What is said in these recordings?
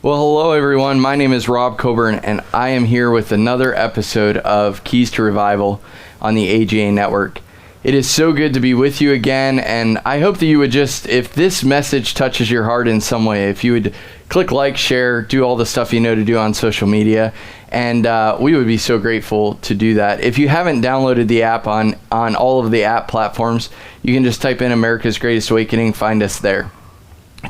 Well, hello everyone. My name is Rob Coburn, and I am here with another episode of Keys to Revival on the AGA Network. It is so good to be with you again, and I hope that you would just, if this message touches your heart in some way, if you would click like, share, do all the stuff you know to do on social media, and we would be so grateful to do that. If you haven't downloaded the app on all of the app platforms, you can just type in America's Greatest Awakening, find us there.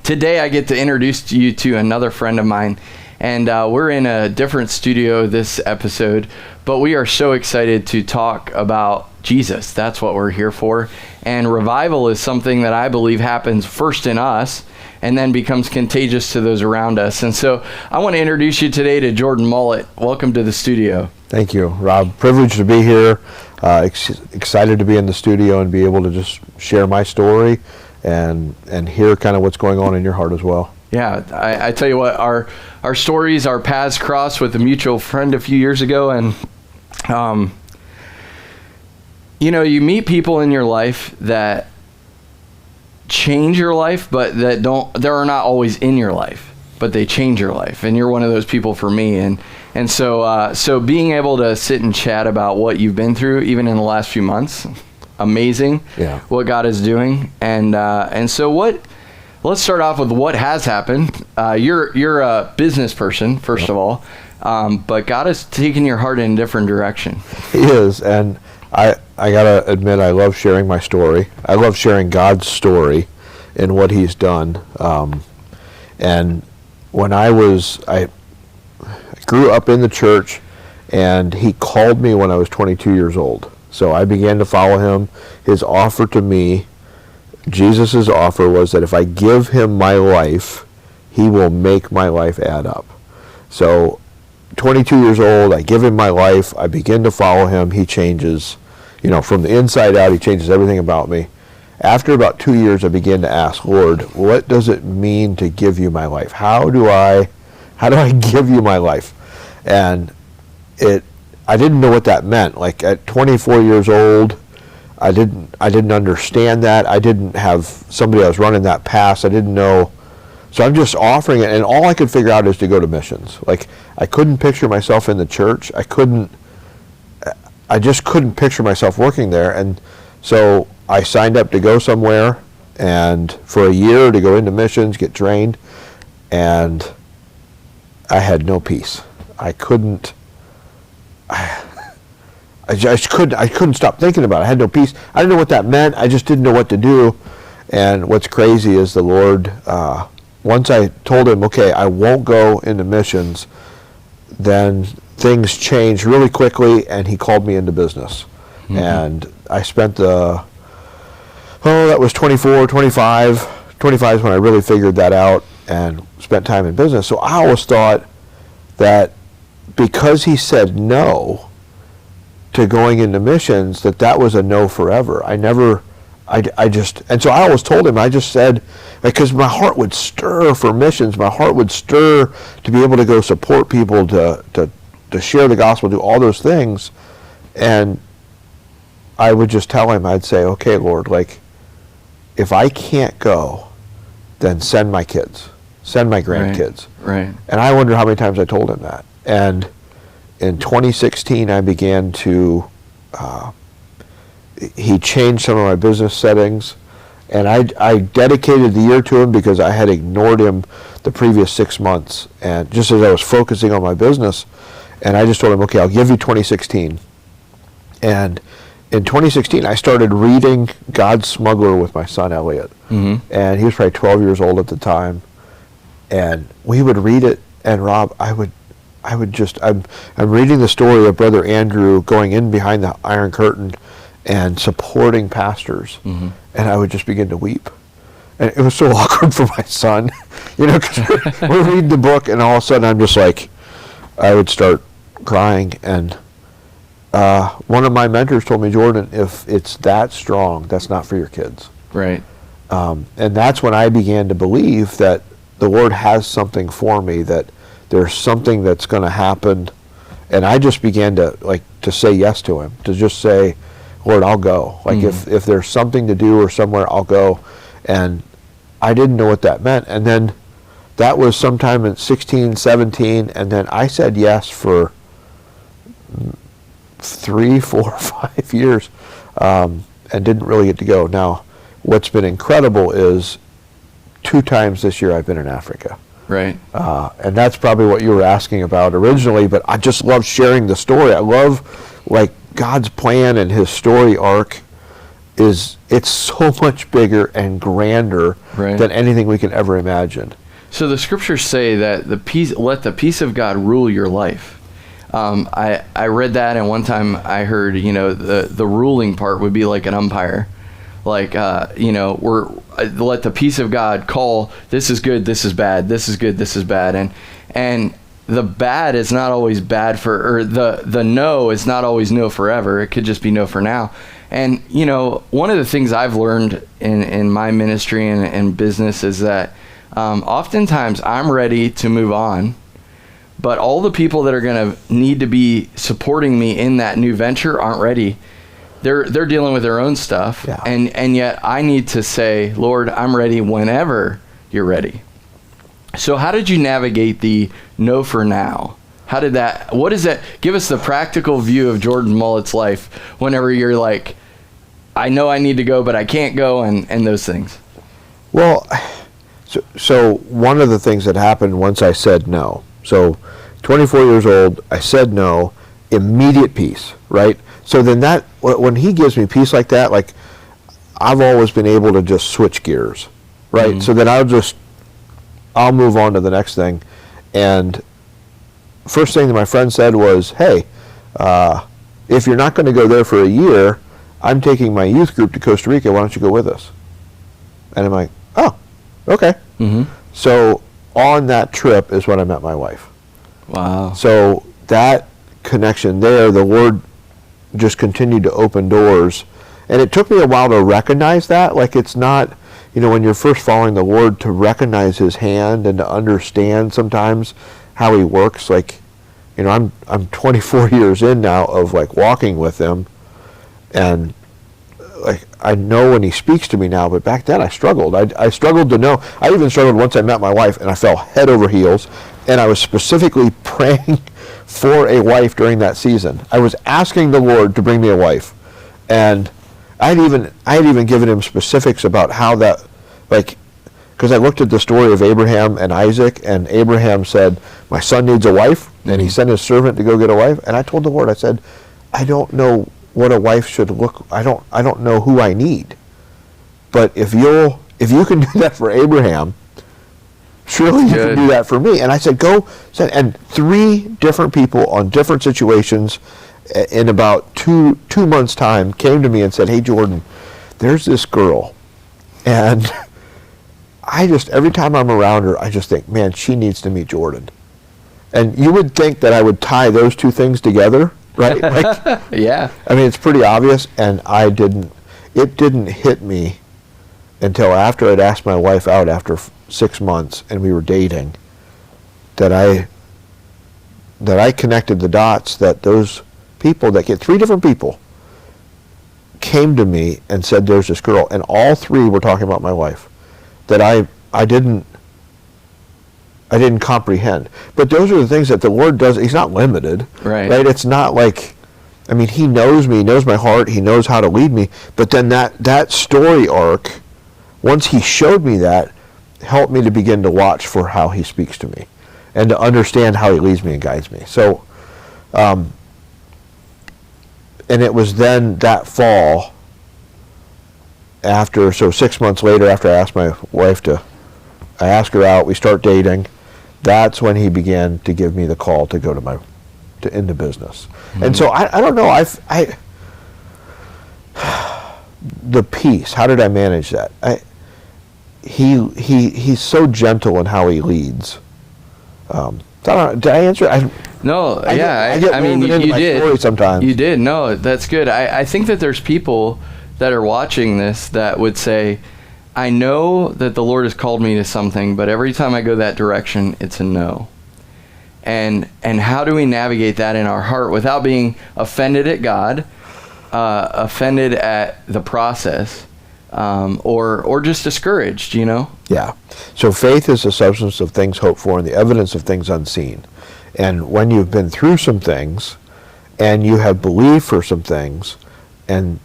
Today I get to introduce you to another friend of mine, and we're in a different studio this episode, but we are so excited to talk about Jesus. That's what we're here for. And revival is something that I believe happens first in us and then becomes contagious to those around us. And so I want to introduce you today to Jordan Mullet. Welcome to the studio. Thank you, Rob. Privileged to be here. Excited to be in the studio and be able to just share my story and hear kind of what's going on in your heart as well. Yeah, I tell you what, our stories, our paths crossed with a mutual friend a few years ago, and you meet people in your life that change your life, but they're not always in your life, but they change your life, and you're one of those people for me, and so being able to sit and chat about what you've been through, even in the last few months. Amazing. Yeah. What God is doing, and so let's start off with what has happened. You're a business person, first of all, but God has taken your heart in a different direction. He is, and I gotta admit, I love sharing my story. I love sharing God's story and what He's done. And when I grew up in the church, and He called me when I was 22 years old. So I began to follow Him. His offer to me, Jesus' offer, was that if I give Him my life, He will make my life add up. So 22 years old, I give Him my life, I begin to follow Him. He changes, from the inside out, He changes everything about me. After about 2 years, I began to ask, Lord, what does it mean to give You my life? How do I give You my life? And I didn't know what that meant. Like at 24 years old, I didn't understand that. I didn't have somebody that was running that past. I didn't know. So I'm just offering it, and all I could figure out is to go to missions. Like I couldn't picture myself in the church. I just couldn't picture myself working there. And so I signed up to go somewhere, and for a year to go into missions, get trained, and I had no peace. I couldn't stop thinking about it. I had no peace. I didn't know what that meant. I just didn't know what to do. And what's crazy is the Lord, once I told Him, okay, I won't go into missions, then things changed really quickly, and He called me into business. Mm-hmm. And I spent that was 24, 25. 25 is when I really figured that out and spent time in business. So I always thought that because He said no to going into missions, that was a no forever. And so I always told Him, I just said, because my heart would stir for missions, my heart would stir to be able to go support people, to share the gospel, do all those things. And I would just tell Him, I'd say, okay, Lord, like, if I can't go, then send my kids, send my grandkids. Right. And I wonder how many times I told Him that. And in 2016, I began to, He changed some of my business settings, and I dedicated the year to Him because I had ignored Him the previous 6 months, and just as I was focusing on my business, and I just told Him, okay, I'll give you 2016. And in 2016, I started reading God's Smuggler with my son, Elliot. Mm-hmm. And he was probably 12 years old at the time, and we would read it, and Rob, I'm reading the story of Brother Andrew going in behind the Iron Curtain and supporting pastors, mm-hmm. and I would just begin to weep. And it was so awkward for my son, because we're reading the book, and all of a sudden I'm just like, I would start crying. And one of my mentors told me, Jordan, if it's that strong, that's not for your kids. Right. And that's when I began to believe that the Lord has something for me, that there's something that's going to happen. And I just began to say yes to Him, to just say, Lord, I'll go. If there's something to do or somewhere, I'll go. And I didn't know what that meant. And then that was sometime in 16, 17, and then I said yes for 3, 4, 5 years, and didn't really get to go. Now, what's been incredible is 2 times this year I've been in Africa. Right. And that's probably what you were asking about originally, but I just love sharing the story. I love, like, God's plan and his story arc it's so much bigger and grander than anything we can ever imagine. So the scriptures say that let the peace of God rule your life. I read that, and one time I heard, the ruling part would be like an umpire. Like, let the peace of God call, this is good, this is bad, this is good, this is bad. And the bad is not always bad or the no is not always no forever. It could just be no for now. And, one of the things I've learned in my ministry and business is that oftentimes I'm ready to move on, but all the people that are going to need to be supporting me in that new venture aren't ready. They're dealing with their own stuff, yeah. and yet I need to say, Lord, I'm ready whenever you're ready. So how did you navigate the no for now? What is that? Give us the practical view of Jordan Mullet's life whenever you're like, I know I need to go, but I can't go, and those things. Well, so one of the things that happened once I said no. So 24 years old, I said no, immediate peace, right? So then when he gives me peace like that, like, I've always been able to just switch gears, right? Mm-hmm. So then I'll move on to the next thing. And first thing that my friend said was, hey, if you're not going to go there for a year, I'm taking my youth group to Costa Rica. Why don't you go with us? And I'm like, oh, okay. Mm-hmm. So on that trip is when I met my wife. Wow. So that connection there, the Lord just continued to open doors. And it took me a while to recognize that. Like, it's not, when you're first following the Lord, to recognize his hand and to understand sometimes how he works. Like, I'm 24 years in now of, like, walking with him. And, like, I know when he speaks to me now, but back then I struggled. I struggled to know. I even struggled once I met my wife, and I fell head over heels. And I was specifically praying for a wife during that season. I was asking the Lord to bring me a wife. And I had even given him specifics about how that, like, because I looked at the story of Abraham and Isaac, and Abraham said, my son needs a wife, and he sent his servant to go get a wife. And I told the Lord, I said, I don't know what a wife should look. I don't know who I need. But if you can do that for Abraham, surely you can do that for me. And I said, go. And 3 different people on different situations in about two months' time came to me and said, hey, Jordan, there's this girl. And every time I'm around her, I just think, man, she needs to meet Jordan. And you would think that I would tie those 2 things together, right? Like, yeah. I mean, it's pretty obvious, and it didn't hit me until after I'd asked my wife out after 6 months and we were dating, that I connected the dots, that those people, that get 3 different people, came to me and said, there's this girl, and all 3 were talking about my wife, that I didn't comprehend. But those are the things that the Lord does. He's not limited, right? It's not like, I mean, he knows me, he knows my heart, he knows how to lead me. But then that story arc, once he showed me that, helped me to begin to watch for how he speaks to me and to understand how he leads me and guides me. So, and it was then that fall, 6 months later, after I asked my wife I asked her out, we start dating, that's when he began to give me the call to go into business. Mm-hmm. And so I don't know, the peace, how did I manage that? He's so gentle in how he leads. Did I answer? No, yeah. I mean, you did. Sometimes. You did. No, that's good. I think that there's people that are watching this that would say, I know that the Lord has called me to something, but every time I go that direction, it's a no. And how do we navigate that in our heart without being offended at God, offended at the process, or just discouraged, you know? Yeah. So faith is the substance of things hoped for and the evidence of things unseen. And when you've been through some things and you have believed for some things and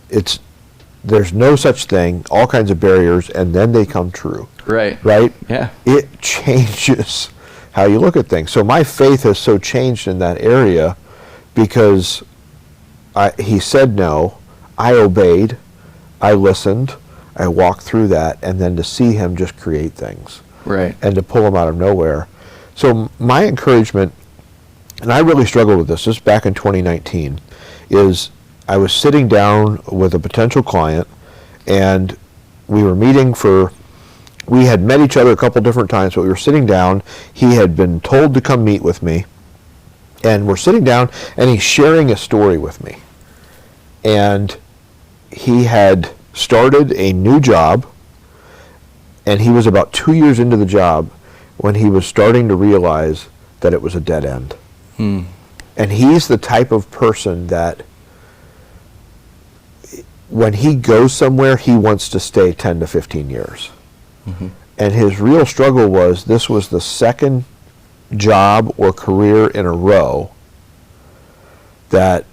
there's no such thing, all kinds of barriers, and then they come true. Right. Right? Yeah. It changes how you look at things. So my faith has so changed in that area because he said no, I obeyed, I listened, I walked through that, and then to see him just create things. Right. And to pull them out of nowhere. So my encouragement, and I really struggled with this back in 2019, is I was sitting down with a potential client, and we were meeting we had met each other a couple different times, but we were sitting down. He had been told to come meet with me, and we're sitting down, and he's sharing a story with me. And he had started a new job, and he was about 2 years into the job when he was starting to realize that it was a dead end. And he's the type of person that when he goes somewhere, he wants to stay 10 to 15 years. And his real struggle was this was the second job or career in a row that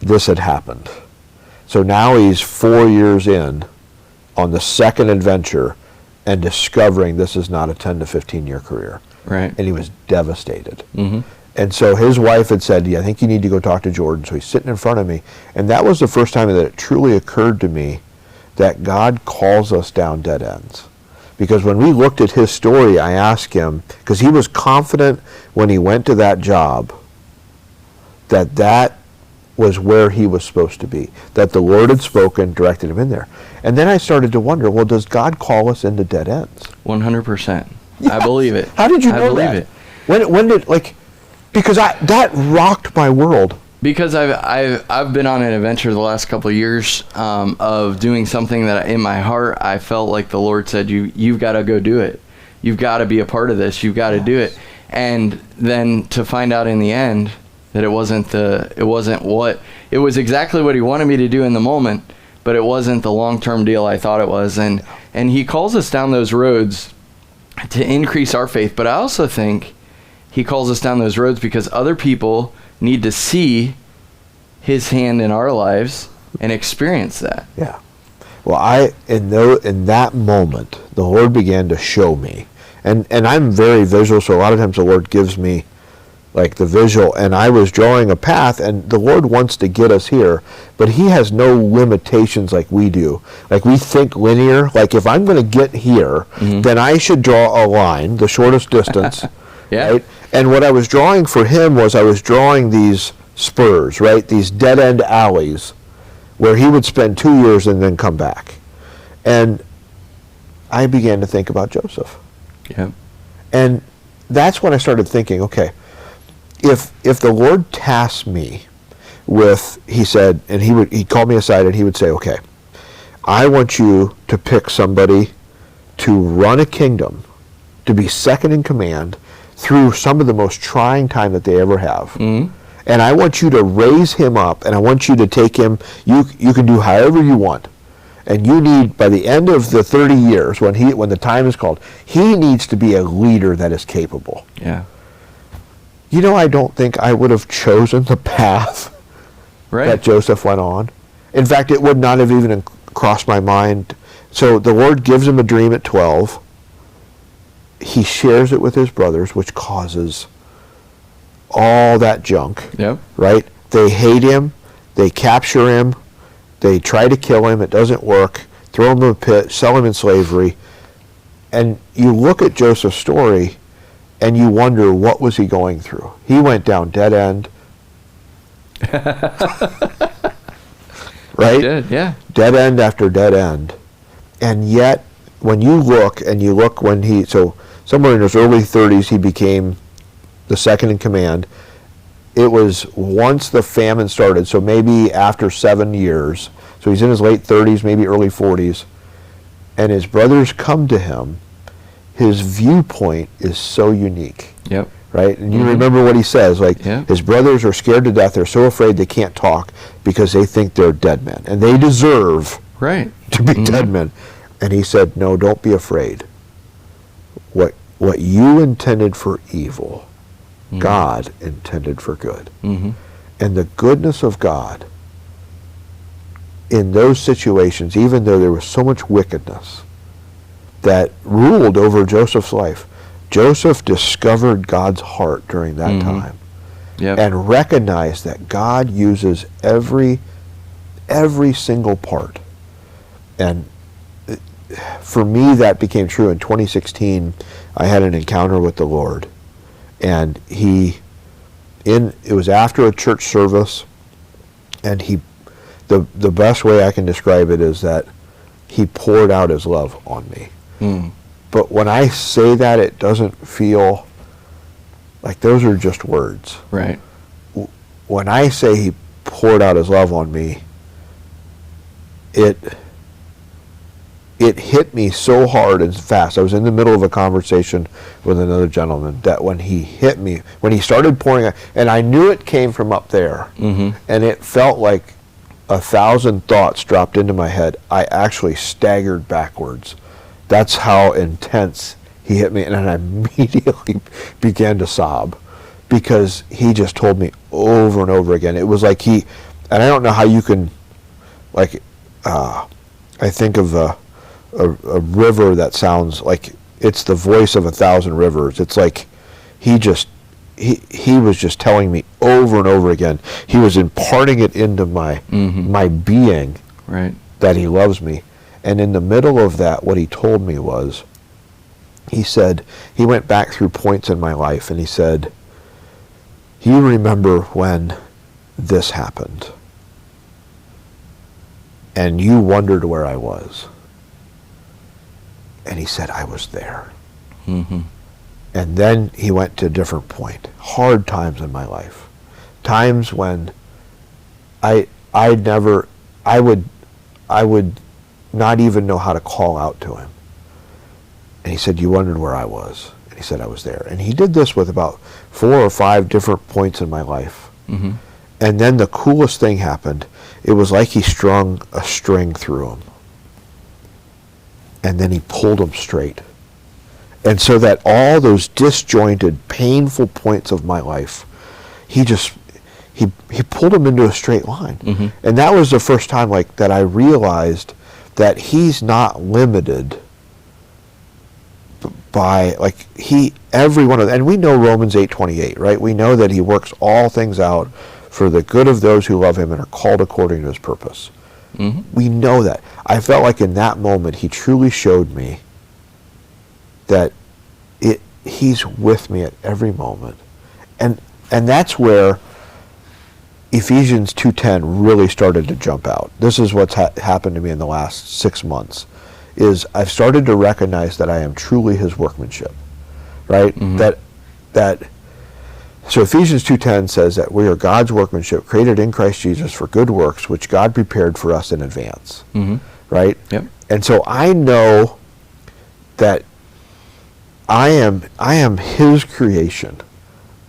this had happened. So now he's 4 years in on the second adventure and discovering this is not a 10 to 15 year career. Right. And he was devastated. And so his wife had said, I think you need to go talk to Jordan. So he's sitting in front of me. And that was the first time that it truly occurred to me that God calls us down dead ends. Because when we looked at his story, I asked him, because he was confident when he went to that job that was where he was supposed to be, that the Lord had spoken, directed him in there. And then I started to wonder, well, does God call us into dead ends? 100%. I believe it. How did you know I believe that? it. When did, because that rocked my world. Because I've been on an adventure the last couple of years of doing something that in my heart I felt like the Lord said, you've got to go do it. You've got to be a part of this. You've got to do it. And then to find out in the end that it was exactly what he wanted me to do in the moment, but it wasn't the long-term deal I thought it was. And he calls us down those roads to increase our faith. But I also think he calls us down those roads because other people need to see his hand in our lives and experience that. Yeah. Well, in that moment, the Lord began to show me. And I'm very visual, so a lot of times the Lord gives me the visual, and I was drawing a path, and the Lord wants to get us here, but he has no limitations like we do. We think linear, if I'm going to get here, then I should draw a line, the shortest distance. Yeah. Right? And what I was drawing for him was I was drawing these spurs, right? These dead-end alleys where he would spend 2 years and then come back. And I began to think about Joseph. Yeah. And that's when I started thinking, okay, if the Lord tasks me with, he said, and he'd call me aside and he would say, okay, I want you to pick somebody to run a kingdom, to be second in command through some of the most trying time that they ever have. And I want you to raise him up, and I want you to take him, you can do however you want. And you need, by the end of the 30 years, when the time is called, he needs to be a leader that is capable. Yeah. I don't think I would have chosen the path that Joseph went on. In fact, it would not have even crossed my mind. So the Lord gives him a dream at 12. He shares it with his brothers, which causes all that junk. Yep. Right? They hate him. They capture him. They try to kill him. It doesn't work. Throw him in a pit. Sell him in slavery. And you look at Joseph's story, and you wonder, what was he going through? He went down dead end. Right? He did, yeah. Dead end after dead end. And yet, when you look when somewhere in his early 30s, he became the second in command. It was once the famine started, so maybe after 7 years. So he's in his late 30s, maybe early 40s. And his brothers come to him. His viewpoint is so unique. Yep. Right? And you remember what he says, his brothers are scared to death. They're so afraid they can't talk because they think they're dead men. And they deserve Right. to be dead men. And he said, no, don't be afraid. What you intended for evil, God intended for good. And the goodness of God in those situations, even though there was so much wickedness that ruled over Joseph's life, Joseph discovered God's heart during that time. Yep. And recognized that God uses every single part. And for me, that became true in 2016. I had an encounter with the Lord, and it was after a church service, and the best way I can describe it is that he poured out his love on me. But when I say that, it doesn't feel like those are just words. Right. When I say he poured out his love on me, it hit me so hard and fast. I was in the middle of a conversation with another gentleman that when he hit me, when he started pouring out, and I knew it came from up there, and it felt like 1,000 thoughts dropped into my head, I actually staggered backwards. That's how intense he hit me, and I immediately began to sob because he just told me over and over again. It was like and I don't know how you can, like, I think of a river that sounds like it's the voice of 1,000 rivers. It's like he was just telling me over and over again. He was imparting it into my being, right, that he loves me. And in the middle of that, what he told me was, he said, he went back through points in my life, and he said, you remember when this happened, and you wondered where I was. And he said, I was there. And then he went to a different point. Hard times in my life. Times when I would not even know how to call out to him. And he said, you wondered where I was. And he said, I was there. And he did this with about 4 or 5 different points in my life. And then the coolest thing happened. It was like he strung a string through him. And then he pulled them straight. And so that all those disjointed, painful points of my life, he pulled them into a straight line. And that was the first time that I realized that he's not limited by every one of them. And we know Romans 8:28, right? We know that he works all things out for the good of those who love him and are called according to his purpose. We know that. I felt like in that moment he truly showed me that he's with me at every moment. And that's where Ephesians 2:10 really started to jump out. This is what's happened to me in the last 6 months, is I've started to recognize that I am truly his workmanship, right? So Ephesians 2:10 says that we are God's workmanship, created in Christ Jesus for good works, which God prepared for us in advance, right? Yep. And so I know that I am his creation.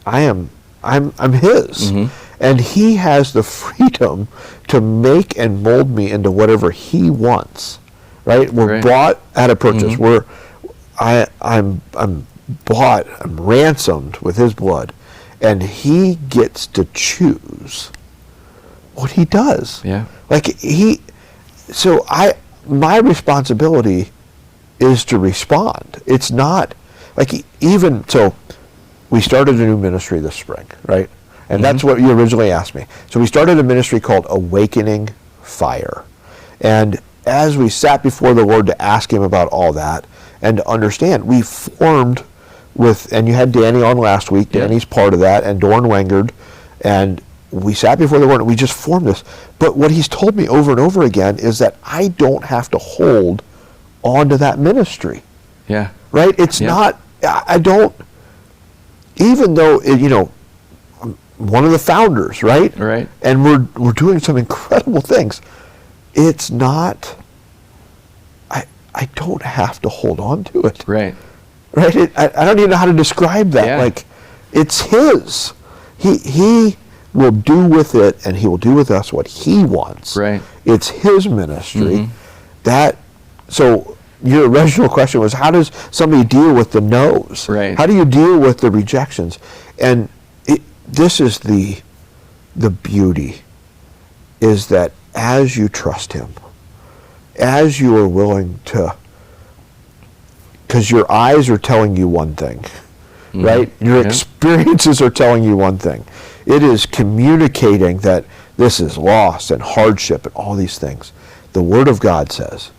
I'm his. And he has the freedom to make and mold me into whatever he wants, right? We're bought at a purchase. I'm bought, I'm ransomed with his blood, and he gets to choose what he does. Yeah. My responsibility is to respond. It's not so we started a new ministry this spring, right? And that's what you originally asked me. So we started a ministry called Awakening Fire. And as we sat before the Lord to ask him about all that and to understand, we formed and you had Danny on last week. Danny's part of that, and Dorn Wengard. And we sat before the Lord and we just formed this. But what he's told me over and over again is that I don't have to hold on to that ministry. Yeah. Right? It's not, I don't, even though, I'm one of the founders, right? Right. And we're doing some incredible things. It's not, I don't have to hold on to it. Right. Right? I don't even know how to describe that. Yeah. It's his. He will do with it, and he will do with us what he wants. Right. It's his ministry. So your original question was, how does somebody deal with the no's? Right. How do you deal with the rejections? And this is the beauty, is that as you trust him, as you are willing to, because your eyes are telling you one thing, right? Your experiences are telling you one thing. It is communicating that this is loss and hardship and all these things. The Word of God says,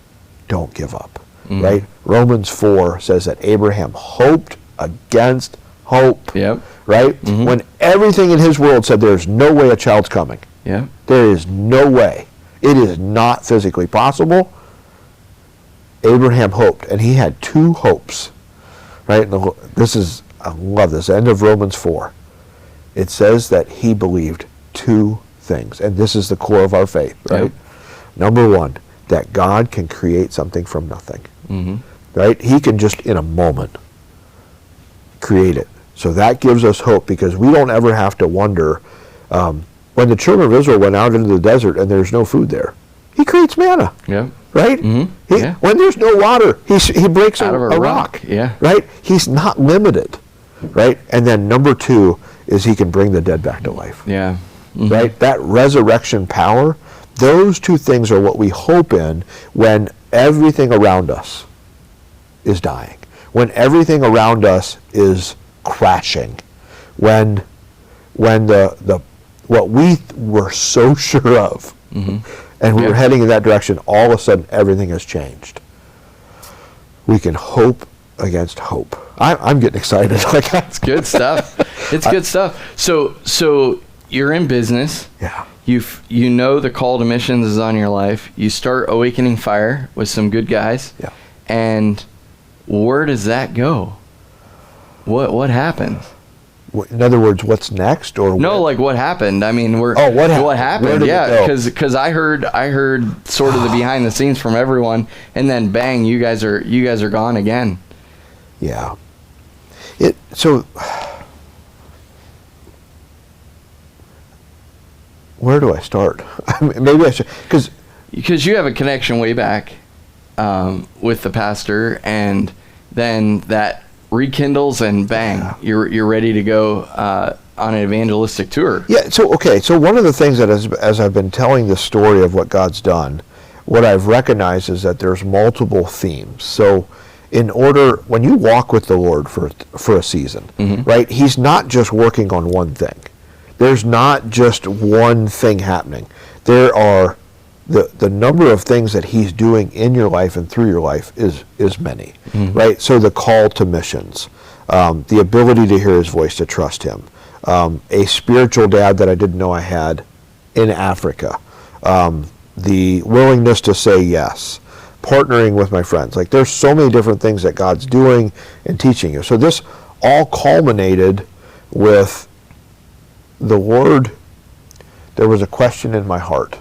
don't give up, right? Romans 4 says that Abraham hoped against hope, right? When everything in his world said there's no way a child's coming. There is no way. It is not physically possible. Abraham hoped, and he had two hopes, right? And I love this, end of Romans 4. It says that he believed two things, and this is the core of our faith, right? Number one, that God can create something from nothing, right? He can just in a moment create it. So that gives us hope, because we don't ever have to wonder. When the children of Israel went out into the desert and there's no food there, he creates manna, right? When there's no water, he breaks out of a rock, right? He's not limited, right? And then number two is he can bring the dead back to life, right? That resurrection power, those two things are what we hope in when everything around us is dying, when everything around us is crashing, when the what we were so sure of, and we were heading in that direction, all of a sudden everything has changed. We can hope against hope. I'm getting excited. It's good stuff. It's good stuff. So you're in business. You know the call to missions is on your life. You start Awakening Fire with some good guys. And where does that go? What happens? In other words, what's next, or no? Like what happened? I mean, what happened? Yeah, because I heard sort of the behind the scenes from everyone, and then bang, you guys are gone again. Yeah. Where do I start? Maybe I should, because you have a connection way back with the pastor, and then that rekindles, and bang, you're ready to go on an evangelistic tour. So one of the things that as I've been telling the story of what God's done, what I've recognized is that there's multiple themes. So when you walk with the Lord for a season, right, he's not just working on one thing. There's not just one thing happening. There are the number of things that he's doing in your life and through your life is many, right? So the call to missions, the ability to hear his voice, to trust him, a spiritual dad that I didn't know I had in Africa, the willingness to say yes, partnering with my friends. Like, there's so many different things that God's doing and teaching you. So this all culminated with the Lord. There was a question in my heart.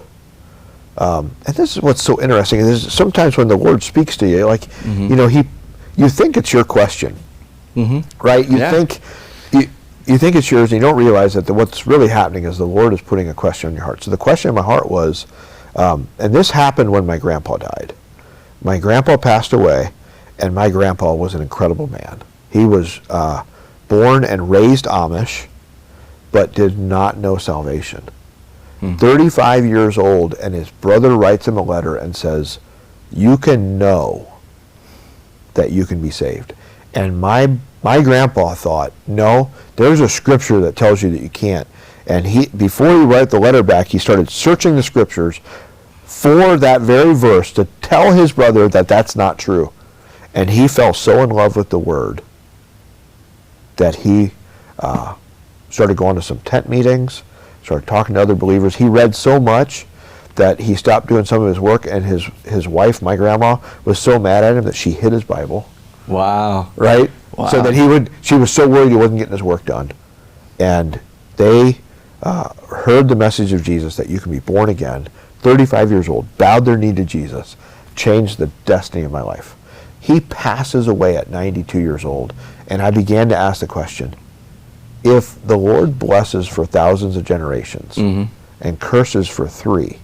And this is what's so interesting. Is sometimes when the Lord speaks to you, like, you think it's your question, right? You think it's yours, and you don't realize that what's really happening is the Lord is putting a question in your heart. So the question in my heart was, and this happened when my grandpa died. My grandpa passed away, and my grandpa was an incredible man. He was born and raised Amish, but did not know salvation. 35 years old, and his brother writes him a letter and says, you can know that you can be saved. And my grandpa thought, no, there's a scripture that tells you that you can't. And before he wrote the letter back, he started searching the scriptures for that very verse to tell his brother that that's not true. And he fell so in love with the word that he started going to some tent meetings, started talking to other believers. He read so much that he stopped doing some of his work, and his wife, my grandma, was so mad at him that she hid his Bible. Wow. Right? Wow. So that she was so worried he wasn't getting his work done. And they heard the message of Jesus, that you can be born again, 35 years old, bowed their knee to Jesus, changed the destiny of my life. He passes away at 92 years old, and I began to ask the question, if the Lord blesses for thousands of generations and curses for 3,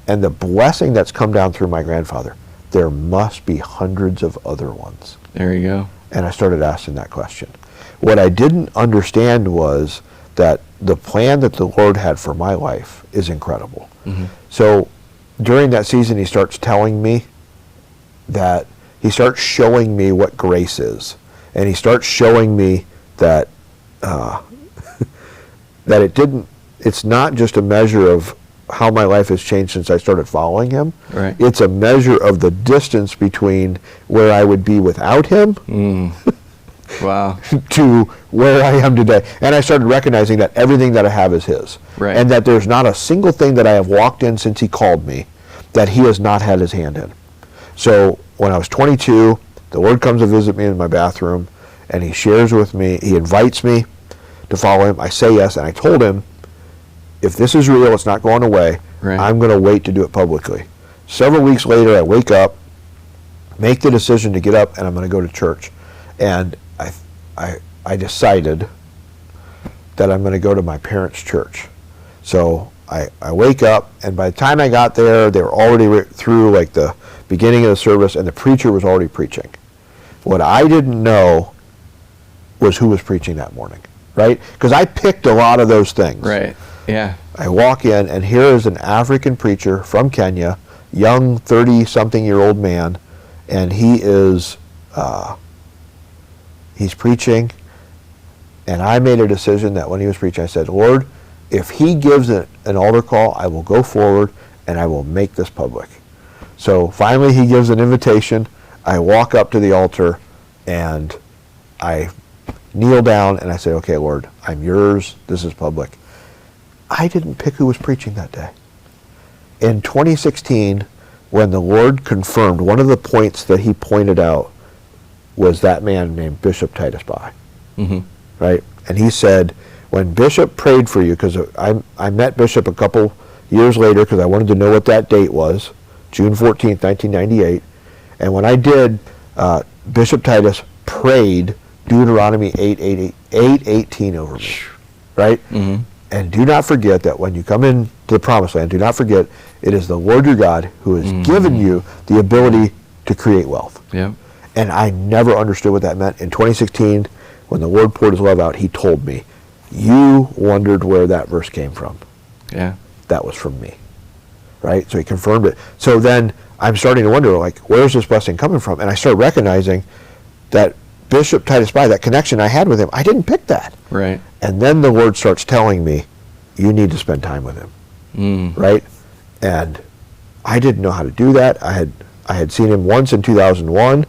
and the blessing that's come down through my grandfather, there must be hundreds of other ones. There you go. And I started asking that question. What I didn't understand was that the plan that the Lord had for my life is incredible. Mm-hmm. So during that season, he starts telling me that, he starts showing me what grace is. And he starts showing me that that it's not just a measure of how my life has changed since I started following him. Right. It's a measure of the distance between where I would be without him Wow. to where I am today. And I started recognizing that everything that I have is his. Right. And that there's not a single thing that I have walked in since he called me that he has not had his hand in. So when I was 22, the Lord comes to visit me in my bathroom, and he shares with me, he invites me to follow him. I say yes, and I told him, if this is real, it's not going away. Right. I'm going to wait to do it publicly. Several weeks later, I wake up, make the decision to get up, and I'm going to go to church. And I decided that I'm going to go to my parents' church. So I wake up, and by the time I got there, they were already through like the beginning of the service, and the preacher was already preaching. What I didn't know was who was preaching that morning, right? Because I picked a lot of those things. Right. Yeah. I walk in, and here is an African preacher from Kenya, young 30-something-year-old man, and he is he's preaching. And I made a decision that when he was preaching, I said, Lord, if he gives an altar call, I will go forward and I will make this public. So finally he gives an invitation. I walk up to the altar and I kneel down and I say, okay, Lord, I'm yours. This is public. I didn't pick who was preaching that day. In 2016, when the Lord confirmed, one of the points that he pointed out was that man named Bishop Titus Bai. Mm-hmm. Right? And he said, when Bishop prayed for you, because I met Bishop a couple years later because I wanted to know what that date was, June 14th, 1998. And when I did, Bishop Titus prayed Deuteronomy 8:18 over me. Right? Mm-hmm. And do not forget that when you come into the promised land, do not forget it is the Lord your God who has given you the ability to create wealth. Yeah. And I never understood what that meant. In 2016, when the Lord poured his love out, he told me, you wondered where that verse came from. Yeah. That was from me. Right? So he confirmed it. So then I'm starting to wonder, like, where's this blessing coming from? And I start recognizing that Bishop Titus Bai, that connection I had with him, I didn't pick that. Right. And then the Lord starts telling me, you need to spend time with him. Right? And I didn't know how to do that. I had seen him once in 2001.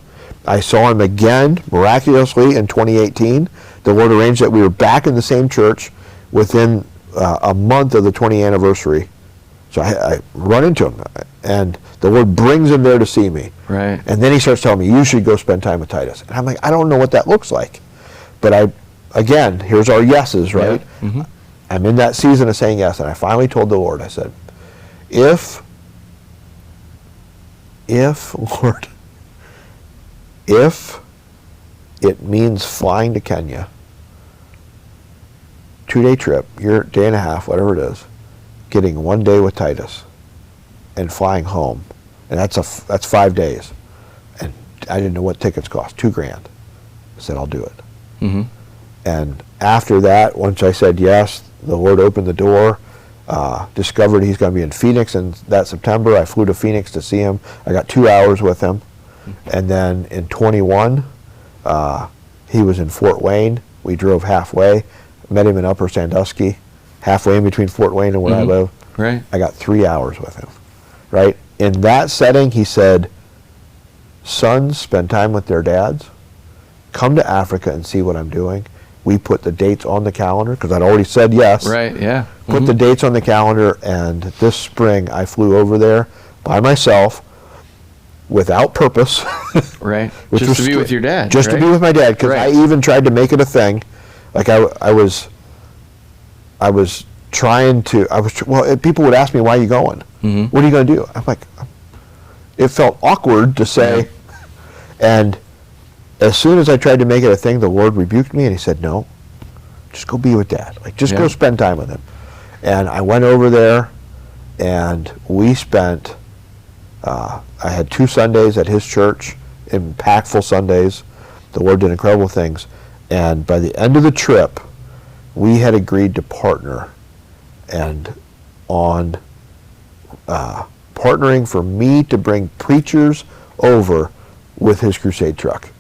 I saw him again, miraculously, in 2018. The Lord arranged that we were back in the same church within a month of the 20th anniversary. So I run into him, and the Lord brings him there to see me. Right. And then he starts telling me, you should go spend time with Titus. And I'm like, I don't know what that looks like. But again, here's our yeses, right? Yeah. Mm-hmm. I'm in that season of saying yes, and I finally told the Lord, I said, if Lord, if it means flying to Kenya, 2-day trip, your day and a half, whatever it is, getting 1 day with Titus, and flying home, and that's 5 days, and I didn't know what tickets cost, $2,000. I said, I'll do it. Mm-hmm. And after that, once I said yes, the Lord opened the door, discovered he's going to be in Phoenix in that September. I flew to Phoenix to see him. I got 2 hours with him. And then in 21, he was in Fort Wayne. We drove halfway, met him in Upper Sandusky, halfway in between Fort Wayne and where I live. Right. I got 3 hours with him. Right? In that setting, he said, sons spend time with their dads. Come to Africa and see what I'm doing. We put the dates on the calendar because I'd already said yes. Right, yeah. Put the dates on the calendar, and this spring I flew over there by myself without purpose. Right. Which Just was to be with your dad. Just right? to be with my dad, because Right. I even tried to make it a thing. Like I was trying to, people would ask me, why are you going? Mm-hmm. What are you going to do? I'm like, it felt awkward to say. And as soon as I tried to make it a thing, the Lord rebuked me and he said, no, just go be with Dad. Like, just go spend time with him. And I went over there and we spent I had 2 Sundays at his church, impactful Sundays. The Lord did incredible things. And by the end of the trip, we had agreed to partner and on partnering for me to bring preachers over with his crusade truck.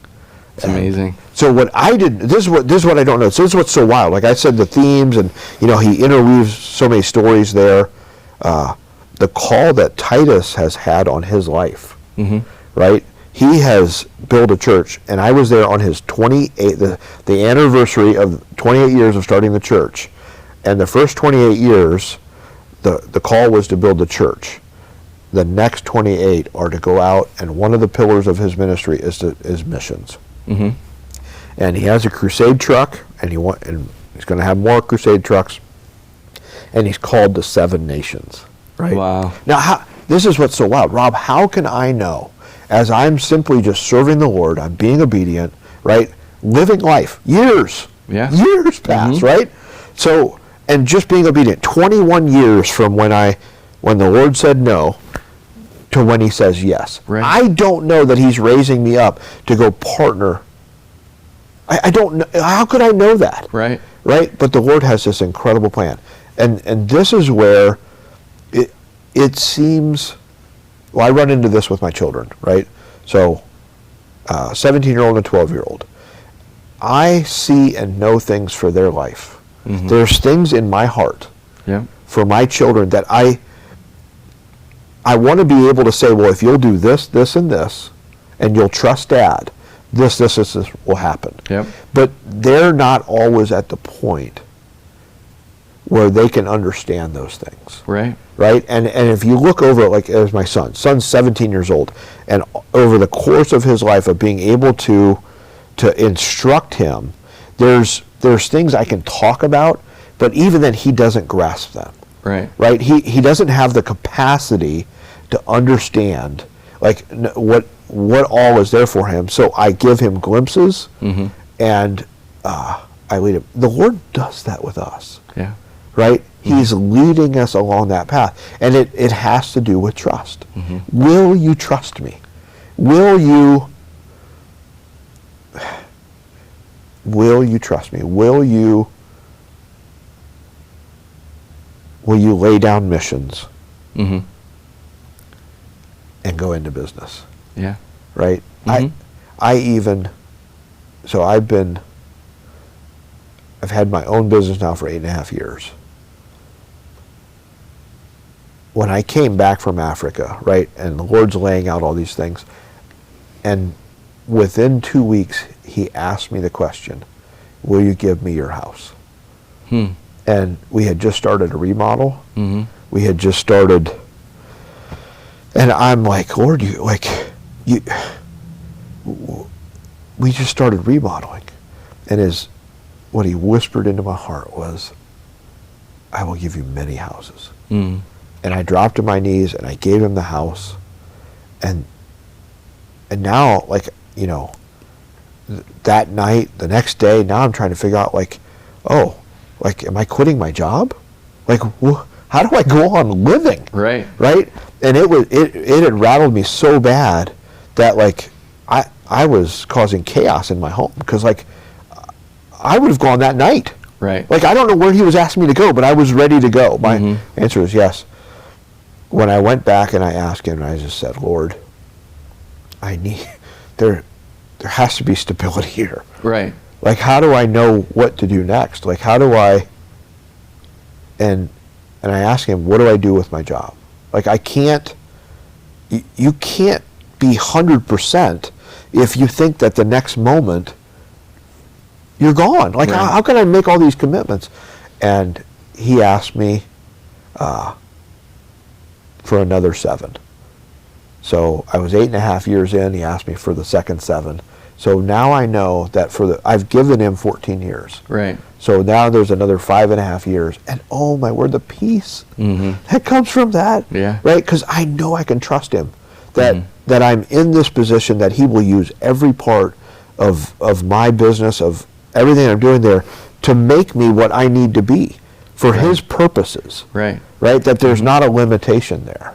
It's amazing. So what I did, this is what I don't know. So this is what's so wild. Like I said, the themes, and he interweaves so many stories there. The call that Titus has had on his life, right? He has built a church, and I was there on his 28, the anniversary of 28 years of starting the church. And the first 28 years, the call was to build the church. The next 28 are to go out, and one of the pillars of his ministry is missions. And he has a crusade truck, and he's going to have more crusade trucks, and he's called the 7 nations. Right? Wow. Now, this is what's so wild. Rob, how can I know, as I'm simply just serving the Lord, I'm being obedient, right? Living life, years pass, right? So, and just being obedient, 21 years from when the Lord said no to when he says yes. Right. I don't know that he's raising me up to go partner. I don't know. How could I know that? Right. Right? But the Lord has this incredible plan. And this is where it seems, well, I run into this with my children, right? So, 17-year-old and a 12-year-old. I see and know things for their life. There's things in my heart for my children that I want to be able to say, well, if you'll do this, this, and this, and you'll trust Dad, this will happen. But they're not always at the point where they can understand those things. Right. And if you look over it, like as my son's 17 years old, and over the course of his life of being able to instruct him, there's things I can talk about, but even then he doesn't grasp them. Right. He doesn't have the capacity to understand like what all is there for him. So I give him glimpses, and I lead him. The Lord does that with us. Right? He's leading us along that path. And it has to do with trust. Will you trust me? Will you trust me? Will you lay down missions and go into business? Right? I've had my own business now for 8.5 years. When I came back from Africa, right, and the Lord's laying out all these things, and within 2 weeks, he asked me the question, will you give me your house? And we had just started a remodel. We had just started, and I'm like, Lord, we just started remodeling. And what he whispered into my heart was, I will give you many houses. And I dropped to my knees and I gave him the house. And now, that night, the next day, now I'm trying to figure out, am I quitting my job? How do I go on living? Right. And it had rattled me so bad that, I was causing chaos in my home, because, I would have gone that night. Right. I don't know where he was asking me to go, but I was ready to go. My answer is yes. When I went back and I asked him, and I just said, Lord, there has to be stability here. Right. How do I know what to do next? How do I, and I asked him, what do I do with my job? I can't, you can't be 100% if you think that the next moment you're gone. Right. How can I make all these commitments? And he asked me for another 7. So I was 8.5 years in. He asked me for the second 7. So now I know that I've given him 14 years. Right. So now there's another 5.5 years. And oh my word, the peace that comes from that. Yeah. Right? Because I know I can trust him. That I'm in this position, that he will use every part of my business, of everything I'm doing there, to make me what I need to be for his purposes. Right. That there's not a limitation there.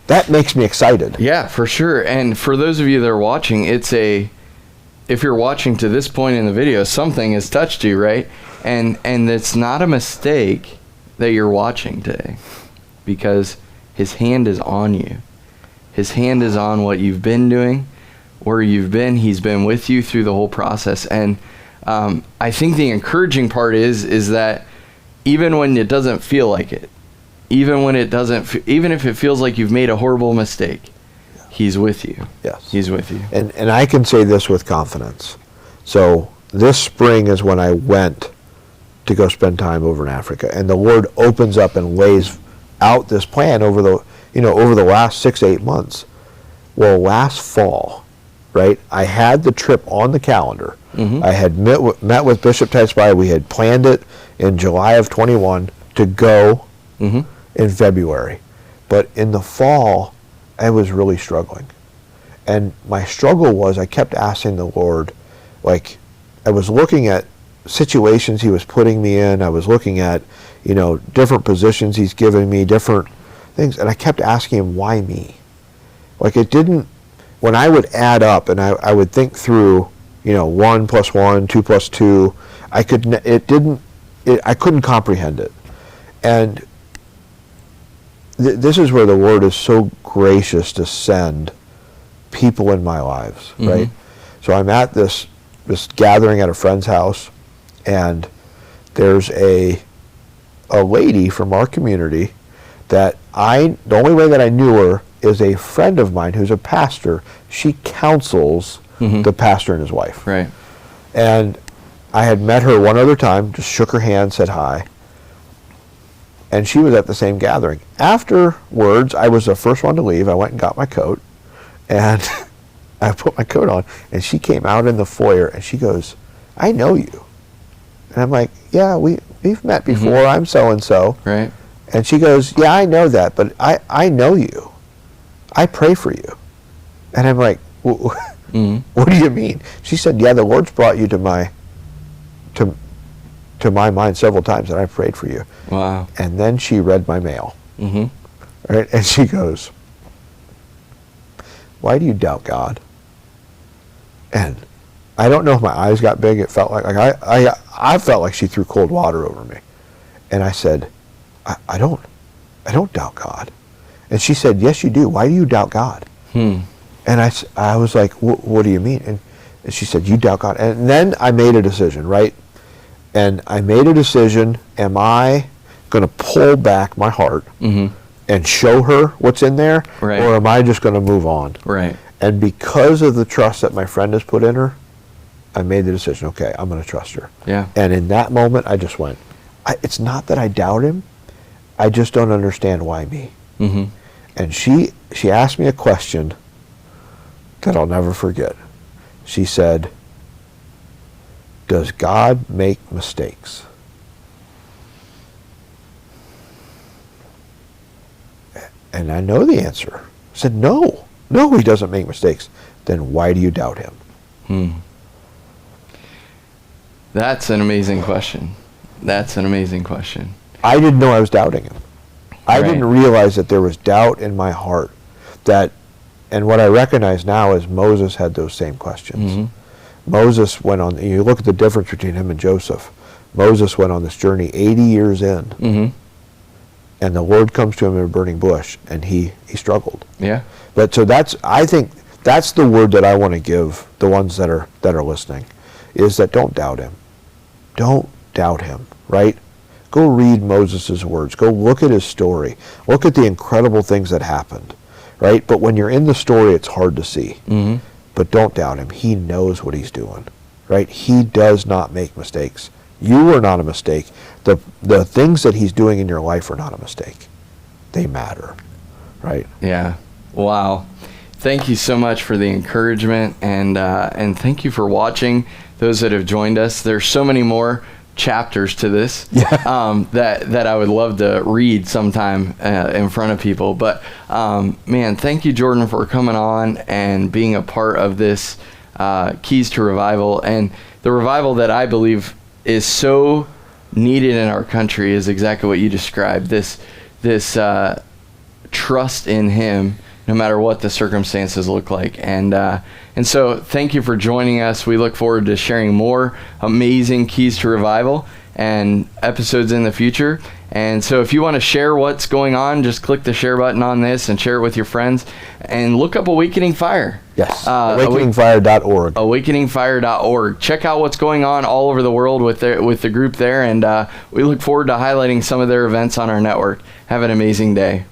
that makes me excited. Yeah, for sure. And for those of you that are watching, if you're watching to this point in the video, something has touched you, right? And it's not a mistake that you're watching today, because his hand is on you. His hand is on what you've been doing, where you've been. He's been with you through the whole process. And I think the encouraging part is that even when it doesn't feel like it, even if it feels like you've made a horrible mistake, he's with you. Yes. He's with you. And I can say this with confidence. So this spring is when I went to go spend time over in Africa, and the Lord opens up and lays out this plan over the last 6 to 8 months. Well, last fall, right, I had the trip on the calendar. Mm-hmm. I had met with Bishop Tice. We had planned it in July of 21 to go in February. But in the fall, I was really struggling. And my struggle was I kept asking the Lord, like, I was looking at situations he was putting me in. I was looking at, different positions he's giving me, different things. And I kept asking him, why me? Like, it didn't, when I would add up and I would think through, 1 plus 1, 2 plus 2, I couldn't comprehend it. And this is where the Lord is so gracious to send people in my lives, right? So I'm at this gathering at a friend's house, and there's a lady from our community that the only way that I knew her is a friend of mine who's a pastor. She counsels the pastor and his wife. Right. And I had met her one other time, just shook her hand, said hi. And she was at the same gathering. Afterwards, I was the first one to leave. I went and got my coat, and I put my coat on, and she came out in the foyer, and she goes, I know you. And I'm like, yeah, we've met before. I'm so-and-so. Right. And she goes, yeah, I know that, but I know you. I pray for you. And I'm like, what do you mean? She said, yeah, the Lord's brought you to my mind several times, and I prayed for you. Wow. And then she read my mail. Right? And she goes, why do you doubt God? And I don't know if my eyes got big. It felt like I felt like she threw cold water over me. And I said, I don't doubt God. And she said, yes, you do. Why do you doubt God? And I was like, what do you mean? And she said, you doubt God. And then I made a decision, right? And I made a decision, am I going to pull back my heart and show her what's in there? Right. Or am I just going to move on? Right. And because of the trust that my friend has put in her, I made the decision, okay, I'm going to trust her. Yeah. And in that moment, I just went, it's not that I doubt him, I just don't understand why me. And she asked me a question that I'll never forget. She said, does God make mistakes? And I know the answer. I said, no, he doesn't make mistakes. Then why do you doubt him? That's an amazing question. I didn't know I was doubting him. I didn't realize that there was doubt in my heart. And what I recognize now is Moses had those same questions. Moses went on, you look at the difference between him and Joseph. Moses went on this journey 80 years in. And the Lord comes to him in a burning bush, and he struggled. Yeah. But so I think that's the word that I want to give the ones that are listening, is that don't doubt him. Don't doubt him, right? Go read Moses' words. Go look at his story. Look at the incredible things that happened, right? But when you're in the story, it's hard to see. But don't doubt him. He knows what he's doing, right? He does not make mistakes. You are not a mistake. The things that he's doing in your life are not a mistake. They matter, right? Yeah. Wow. Thank you so much for the encouragement, and thank you for watching. Those that have joined us, there's so many more chapters to this that I would love to read sometime in front of people. But man, thank you, Jordan, for coming on and being a part of this Keys to Revival, and the revival that I believe is so needed in our country is exactly what you described. This trust in him no matter what the circumstances look like. And so thank you for joining us. We look forward to sharing more amazing Keys to Revival and episodes in the future. And so if you want to share what's going on, just click the share button on this and share it with your friends. And look up Awakening Fire. Yes, awakeningfire.org. Awakeningfire.org. Check out what's going on all over the world with the group there. And we look forward to highlighting some of their events on our network. Have an amazing day.